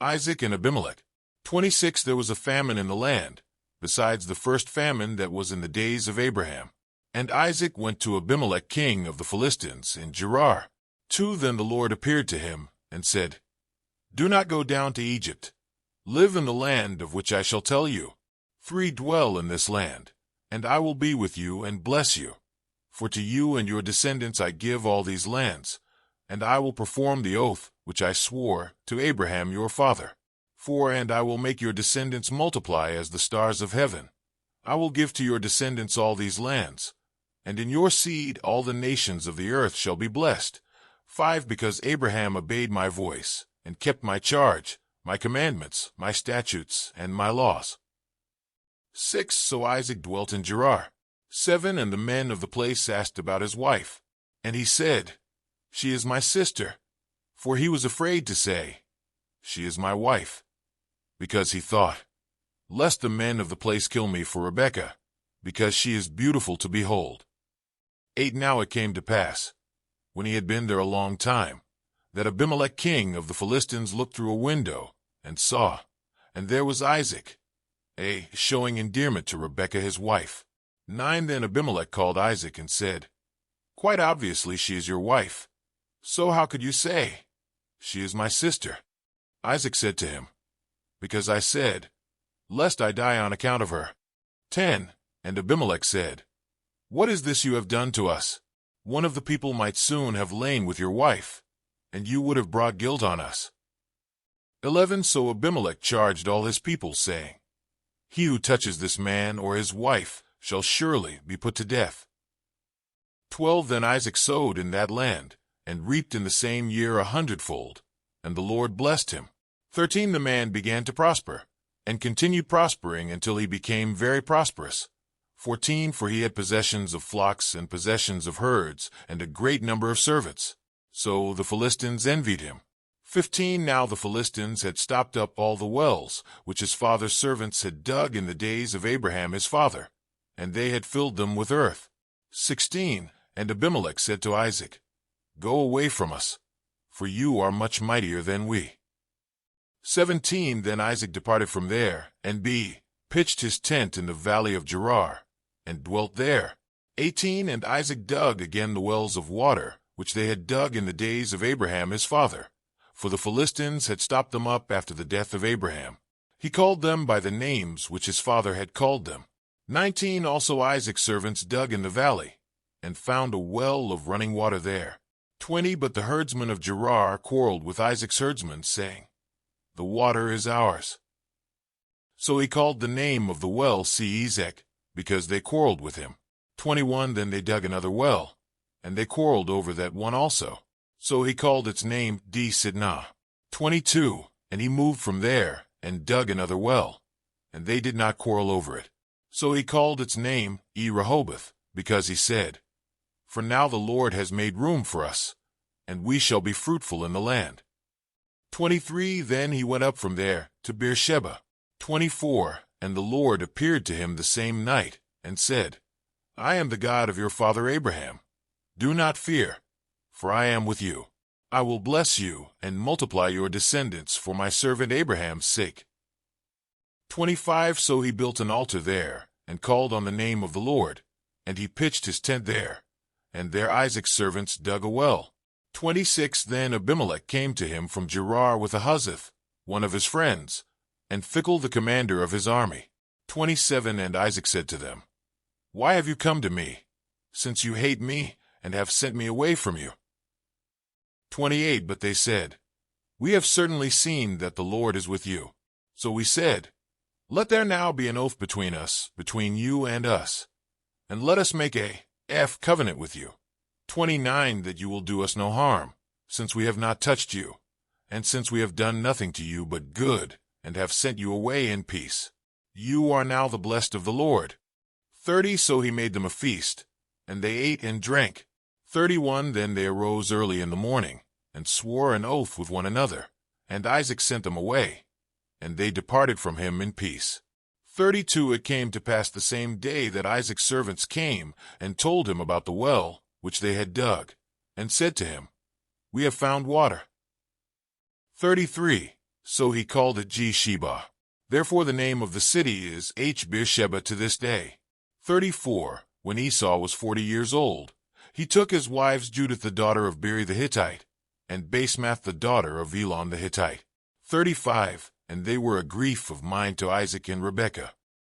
Isaac and Abimelech. 26 There was a famine in the land, besides the first famine that was in the days of Abraham. And Isaac went to Abimelech king of the Philistines in Gerar. 2 Then the Lord appeared to him, and said, Do not go down to Egypt. Live in the land of which I shall tell you. 3 Dwell in this land, and I will be with you and bless you. For to you and your descendants I give all these lands, and I will perform the oath which I swore to Abraham your father. 4 And I will make your descendants multiply as the stars of heaven. I will give to your descendants all these lands, and in your seed all the nations of the earth shall be blessed. 5 Because Abraham obeyed my voice, and kept my charge, my commandments, my statutes, and my laws. 6 So Isaac dwelt in Gerar. 7 And the men of the place asked about his wife. And he said, She is my sister. For he was afraid to say, She is my wife. Because he thought, Lest the men of the place kill me for Rebekah, because she is beautiful to behold. 8 Now it came to pass, when he had been there a long time, that Abimelech king of the Philistines looked through a window, and saw, and there was Isaac, showing endearment to Rebekah his wife. 9 Then Abimelech called Isaac and said, Quite obviously she is your wife. So how could you say, She is my sister? Isaac said to him, Because I said, Lest I die on account of her. 10 And Abimelech said, What is this you have done to us? One of the people might soon have lain with your wife, and you would have brought guilt on us. 11 So Abimelech charged all his people, saying, He who touches this man or his wife shall surely be put to death. 12 Then Isaac sowed in that land, and reaped in the same year 100-fold, and the Lord blessed him. 13 The man began to prosper, and continued prospering until he became very prosperous. 14 For he had possessions of flocks and possessions of herds, and a great number of servants. So the Philistines envied him. 15 Now the Philistines had stopped up all the wells, which his father's servants had dug in the days of Abraham his father, and they had filled them with earth. 16 And Abimelech said to Isaac, Go away from us, for you are much mightier than we. 17 Then Isaac departed from there, and pitched his tent in the valley of Gerar, and dwelt there. 18 And Isaac dug again the wells of water, which they had dug in the days of Abraham his father, for the Philistines had stopped them up after the death of Abraham. He called them by the names which his father had called them. 19 Also Isaac's servants dug in the valley, and found a well of running water there. 20 But the herdsmen of Gerar quarreled with Isaac's herdsmen, saying, The water is ours. So he called the name of the well Ezek, because they quarreled with him. 21 Then they dug another well, and they quarreled over that one also. So he called its name Sidnah. 22 And he moved from there, and dug another well, and they did not quarrel over it. So he called its name Rehoboth, because he said, For now the Lord has made room for us, and we shall be fruitful in the land. 23 Then he went up from there to Beersheba. 24 And the Lord appeared to him the same night, and said, I am the God of your father Abraham. Do not fear, for I am with you. I will bless you and multiply your descendants for my servant Abraham's sake. 25 So he built an altar there, and called on the name of the Lord, and he pitched his tent there, and there Isaac's servants dug a well. 26 Then Abimelech came to him from Gerar with Ahuzzath, one of his friends, and Phicol the commander of his army. 27 And Isaac said to them, Why have you come to me, since you hate me, and have sent me away from you? 28 But they said, We have certainly seen that the Lord is with you. So we said, Let there now be an oath between us, between you and us, and let us make a covenant with you. 29 That you will do us no harm, since we have not touched you, and since we have done nothing to you but good, and have sent you away in peace. You are now the blessed of the Lord. 30 So he made them a feast, and they ate and drank. 31 Then they arose early in the morning, and swore an oath with one another, and Isaac sent them away, and they departed from him in peace. 32 It came to pass the same day that Isaac's servants came, and told him about the well which they had dug, and said to him, We have found water. 33 So he called it G-Sheba. Therefore the name of the city is H-Beersheba to this day. 34. When Esau was 40 years old, he took his wives Judith the daughter of Beeri the Hittite, and Basemath the daughter of Elon the Hittite. 35. And they were a grief of mind to Isaac and Rebekah.